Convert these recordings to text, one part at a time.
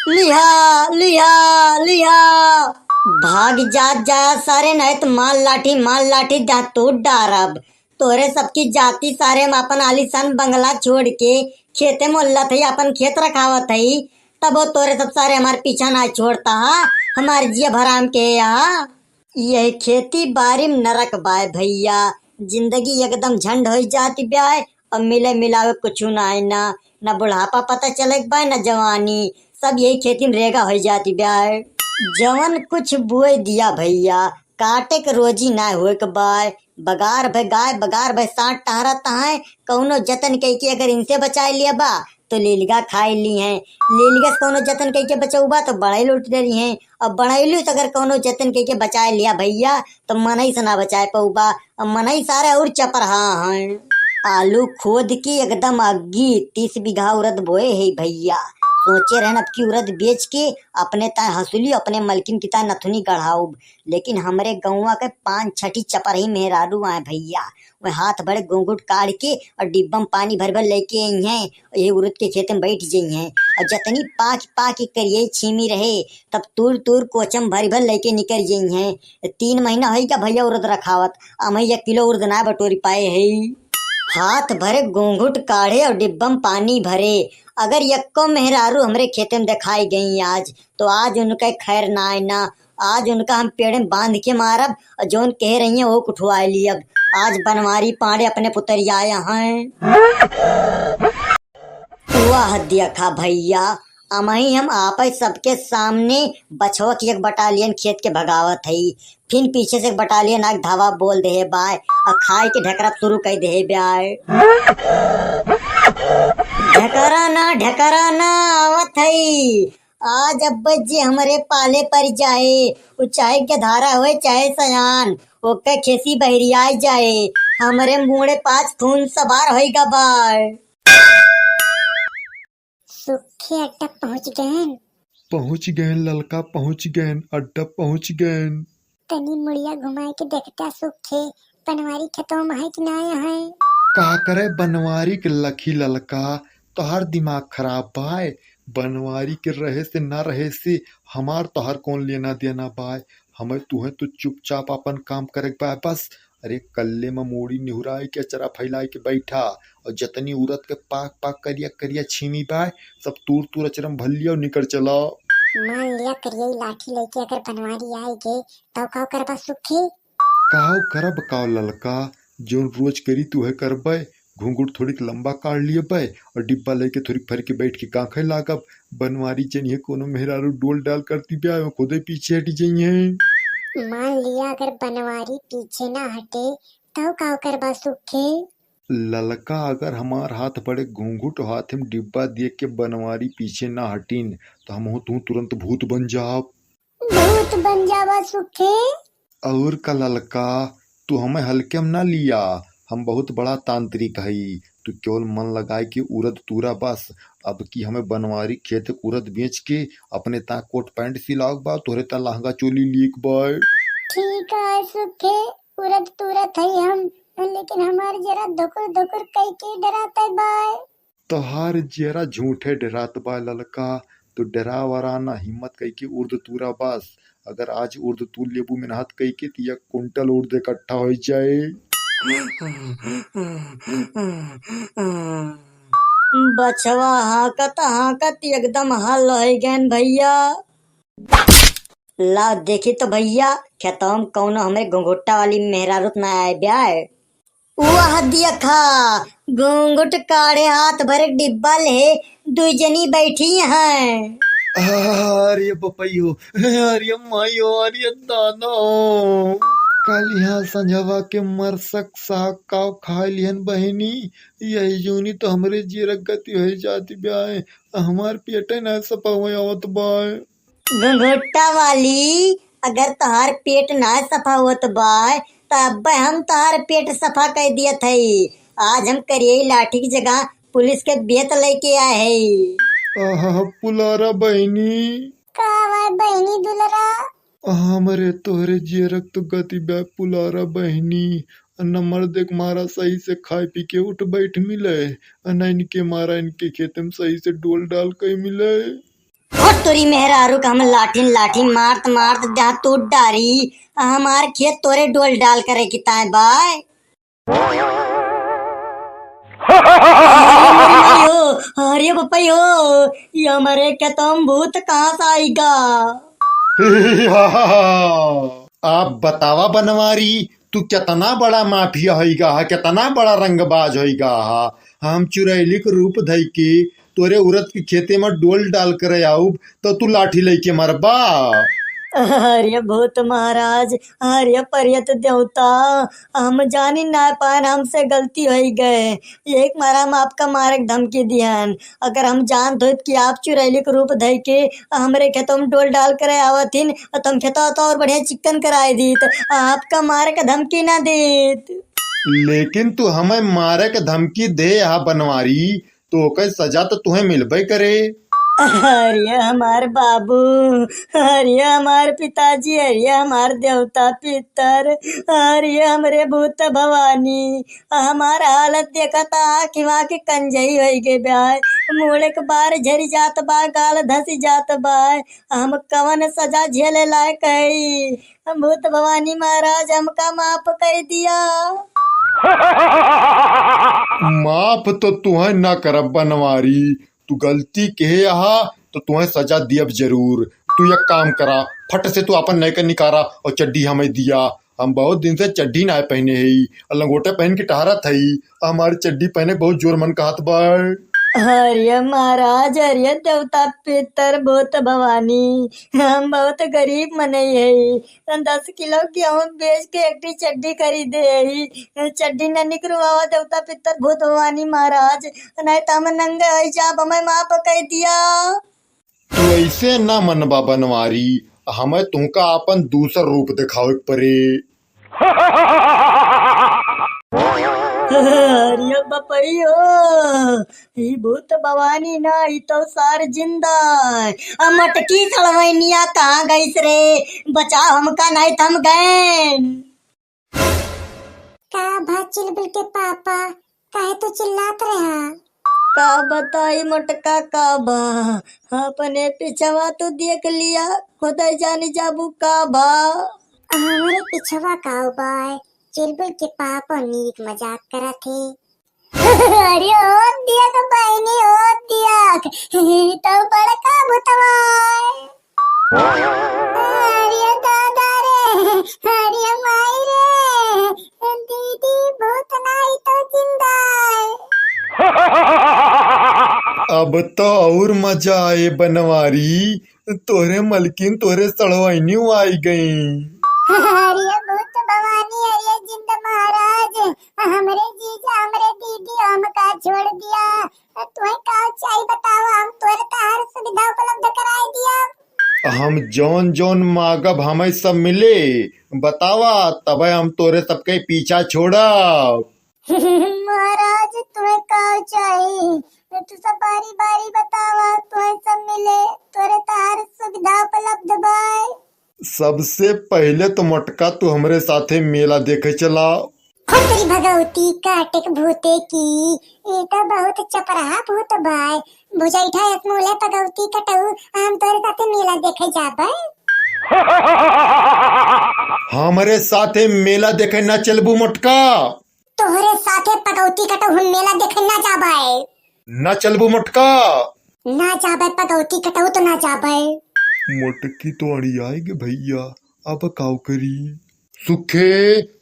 लिहा लिहा लिहा। भाग जात जा सारे नहीं तो माल लाठी जा तोड़ डारब। तोरे सबकी जाति सारे हम अपन आलीशान बंगला छोड़ के खेते मोहल्ला थई अपन खेत रखावत हई। तब वो तोरे सब सारे हमारे पीछा ना छोड़ता हा। हमारे जिया भराम के यहाँ यही खेती बारी में नरक बाय भैया। जिंदगी एकदम झंड हो जाती ब्याय। अब मिले मिलावे कुछ ना है ना बुढ़ापा पता चले बाय ना जवानी। सब यही खेती में रेगा हो जाती ब्याय। जवन कुछ बुए दिया भैया काटे के रोजी ना हुए के बाय। बगार भय गाय बगार भय साठ टहरा तहां कौनो जतन कई के अगर इनसे बचाए लिया बा तो लीलगा खाई ली हैं। लीलगा से कौनो जतन कई के बचौबा तो बड़ाई लुट रही हैं। अब बड़ाइलू तो अगर कौनो जतन कई के बचाए लिया भैया तो मनई से ना बचाए पऊबा। अब मनई सारे और चपरहा हैं। आलू खोद की एकदम अग्गी 30 बीघा उड़द बोए है भैया। सोचे रहन अब की उड़द बेच के अपने ताय हंसुली अपने मलकिन की ताय नथुनी गढ़ाऊ। लेकिन हमरे गौवा के 5-6 चपर ही मेहरारू आए भैया। वह हाथ भरे घूंघट काढ़ के और डिब्बम पानी भर भर लेके आई हैं। ये उड़द के खेत में बैठ गई हैं और जतनी पाक पाक करिए छीमी रहे तब तूर तूर कोचम भर भर लेके निकल गई हैं। 3 महीना है क्या भैया उड़द रखावत। अब 1 किलो उड़द ना बटोरी पाए है। हाथ भरे घूंघट काढ़े और डिब्बम पानी भरे। अगर यक्को मेहरारू हमरे खेते में दिखाई गई आज तो आज उनका खैर ना है ना। आज उनका हम पेड़ में बांध के मारब और जोन कह रही है वो कुठवा लियब। आज बनवारी पाड़े अपने पुतरिया हैं। वाह देखा भैया अमही हम आप सबके सामने बछवा की एक बटालियन खेत के भगावत हई। फिर पीछे से एक बटालियन आग धावा बोल दे बाय और खाए के ढकरा शुरू कर दे ब्याय। ढकरा ना आवत हई। आज अब जे हमारे पाले पर जाए वो चाहे के धारा हुए चाहे सयान ओके खेसी बहरिया जाए हमारे मुड़े 5 खून सवार होइगा बाय। सुखे अड्डा पहुंच गए ललका पहुंच गए अड्डा पहुंच गए। तनी मुड़िया घुमाए के देखता सुखे बनवारी खेतों में है कि ना है। का करे बनवारी के लखी ललका तोहर दिमाग खराब बाय। बनवारी के रहे से ना रहे से हमार तोहर कौन लेना देना बाय। हमें तुहे तो चुपचाप अपन काम करे बाय बस। अरे कल्ले में मोड़ी निहुराई के चरा फैलाई के बैठा और जतनी उरत के पाक पाक करिया करिया छीमी बाय सब तूर तूर अचरम भलिया निकल चला। मान लिया करिए लाठी लेके अगर बनवारी आई गे तो का करबा सुखे। काव करब काव ललका जोन रोज करी तू है करबे। घूंघट थोड़ी लंबा काट लिए बे और डिब्बा लेके थोड़ी फर के बैठ के काखे लागब। बनवारी जनिए कोनो मेहरारू डोल डाल करती ब्याह खुदे पीछे हटी जाइए। मान लिया अगर बनवारी पीछे ना हटे तो का करबा सुखे। ललका अगर हमार हाथ पड़े घूंघट हाथ में डिब्बा देख के बनवारी पीछे ना हटीन तो हम तू तुरंत भूत बन जाब। भूत बन जावा सुखे। और का ललका तू हमें हल्के में ना लिया। हम बहुत बड़ा तांत्रिक हई। तू केवल मन लगाए के उरद तूरा बस। अब की हमें बनवारी खेत उरद बेच के अपने ता कोट पैंट सिलाओ बा तोहरे ता लहंगा चोली लीक बाय। ठीक है सुखे उरद तुरत है हम लेकिन हमार जरा धुकुर धुकुर कई के डराते बाय। तोहार जरा झूठे डरात बा ललका। तो डरा वराना हिम्मत कई के उर्द तूरा बस। अगर आज उर्द तू लेबू मेहनत कई के तिया कुंटल उर्द इकट्ठा हो जाए। बछवा हाकत एकदम हल हो गए भैया। ला देखी तो भैया खेतों में कौनो हमें घुंघुट्टा वाली मेहरारूत ना आए ब्याह। वाह देखा घूंघट काढ़े हाथ भरे डिब्बा ले 2 जनी बैठी हैं। अरे बपैयो अरे मायो अरे दानो कल यहाँ संझवा के मरसक साग काव खा लिहन बहनी। यही जूनी तो हमरे जीरक गति हो जाती ब्याह हमार पेटे न सपा हुए आवत बाय। घुंघुट्टा वाली अगर तहार पेट ना सफा होत बाय तब हम तहार पेट सफा कर दिया थई। आज हम करिए लाठी की जगह पुलिस के बेत लेके आए है। पुलारा बहनी का बहनी दुलरा। हमरे तोहरे जीरक तो गति ब्या पुलारा बहनी। नंबर देख मारा सही से खाए पी के उठ बैठ मिले न इनके मारा इनके खेत में सही से डोल डाल के मिले। हट तोरी मेहरारू का हम लाठीन लाठीन मारत मारत जहाँ टूट डारी हमार खेत तोरे डोल डाल करे की ताए बाय अयो अरे पपैयो ये हमारे के तुम भूत कहाँ से आएगा। आप बतावा बनवारी तू कितना बड़ा माफिया होइगा कितना बड़ा रंगबाज होइगा। हम चुरैली के रूप धई के तोरे उरत के खेते में डोल डाल कर आऊब तो तू लाठी लेके मरबा। अरे भूत महाराज अरे परियत देवता हम जानी ना पान हमसे गलती हो गए एक मारा हम आपका मारक धमकी दिहन अगर हम जान तो कि आप चुरैली के रूप धई के हमरे खेतों में डोल डाल कर आवथिन तुम खेता तो और बढ़िया चिकन कराए दीत आपका मारक धमकी ना देत। लेकिन तू हमें मारे के धमकी दे यहाँ बनवारी तो ओकर सजा तो तुम्हें मिलबे करे। अरे हमार बाबू अरे हमार पिताजी अरे हमार देवता पितर अरे हमरे भूत भवानी हमार हालत देखा था आखिवा के कंजई हो गए ब्याह मुड़े के बार झरी जात बा गाल धसी जात बा हम कवन सजा झेले लायक है भूत भवानी महाराज हमका माफ कर दिया। माफ तो तुम्हें ना करब बनवारी तू गलती के यहाँ तो तुम्हें सजा दियब जरूर। तू एक काम करा फट से तू अपन नैकर निकारा और चड्डी हमें दिया। हम बहुत दिन से चड्डी ना पहने है और लंगोटे पहन के टहरत है हमारी चड्डी पहने बहुत जोर मन कहत बार। अरे महाराज अरे देवता पितर भूत भवानी हम बहुत गरीब मने है 10 किलो गेहूं बेच के एक चड्डी खरीदे है चड्डी न निकलवा देवता पितर भूत भवानी महाराज नहीं तो हम नंगे हो जाब हमें माफ कर दिया। तू ऐसे ना मनबा बनवारी हमें तुमका अपन दूसर रूप दिखावे परे। अरे बपैयो ई भूत भवानी ना ई तो सार जिंदा मटकी सड़वैनिया कहाँ गईस रे बचाओ हमका नहीं थम गए। का भा चुलबुल के पापा काहे तो चिल्लात रहा। का बताई मोटका का बा अपने पिछवा तो देख लिया खुदा जानी जाबू का बा। हमारे पिछवा काऊ बाय चुलबुल के पापा नीक मजाक करा थे। अरे ओ दिया तो बहनी ओ दिया तो बड़का भूतवाय। अरे दादा रे अरे माई रे दीदी भूत नहीं तो जिंदा अब तो और मजा आए बनवारी तोरे मलकिन तोरे सड़वाइनी आई गई। अरे भूत भवानी अरे जिंद महाराज हमरे जीजा हमरे दीदी हमका छोड़ दिया तुम्हें का चाहिए बताओ हम तोरे हर सुविधा उपलब्ध कराए दिया। हम जौन जौन मांगब हमें सब मिले बतावा तब हम तोरे सबके पीछा छोड़ा। महाराज तुम्हें का चाहिए तू सब बारी बारी बतावा तुम्हें सब मिले तोरे हर सुविधा उपलब्ध बाय। सबसे पहले तो मटका तू हमरे साथे मेला देखे चला। तेरी भगवती काटिक भूते की ये तो बहुत चपराहा भूत बाय भुजैठा मूले भगवती कटऊ हम तोरे साथे मेला देखे जाबे। हमरे साथे मेला देखे ना चलबू मटका। तोहरे साथे भगवती कटऊ हम मेला देखे ना जाबे। ना चलबू मटका। ना जाबे भगवती कटऊ तो ना जाबे। मोटकी तो अड़ी आएगी भैया अब काव करी। सुखे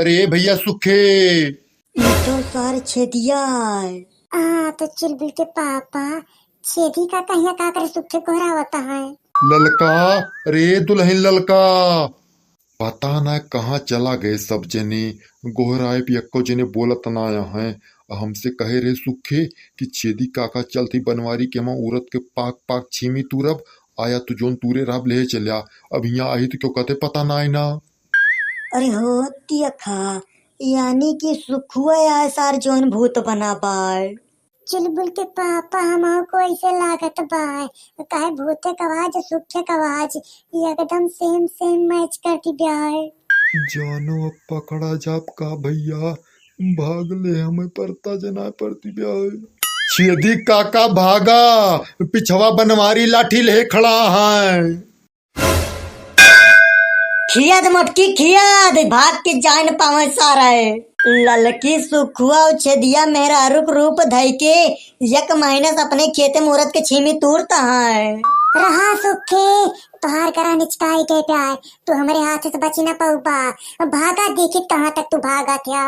अरे भैया सुखे ये तो सार छेदिया तो चुलबुल के पापा छेदी का कहिया का कर सुखे कोहरा होता है। ललका रे दुल्हन ललका पता ना कहाँ चला गए सब जने गोहराए पियक्को जने बोलत ना आया है हमसे कहे रे सुखे कि छेदी काका चलती बनवारी के माँ औरत के पाक पाक छीमी तुरब आया तू जोन तूरे राब ले चलिया अब यहाँ आई तो क्यों कहते पता ना आई ना। अरे हो तियखा यानी कि सुखुआ आए सार जोन भूत बना पाए। चुलबुल के पापा हमको ऐसे लागत बाय काहे भूते का आवाज सुखे का आवाज एकदम सेम सेम मैच करती ब्याह। जानो अब पकड़ा जाप का भैया भाग ले हमें पड़ता जना पड़ती ब्याह। छेदी काका भागा, पिछवा बनवारी लाठी ले खड़ा है। खियाद मोटकी खियाद, भाग के जान पावे सारा है। ललकी सुखुआ छेदिया मेहरा रूप धई के एक महीने से अपने खेते मुहूर्त के छीमी तोड़ता है। रहा सुखे तोहार करा निचकाई के प्यार, तू हमारे हाथ से बची न पऊबा। भागा देखी कहाँ तक तू भागा क्या।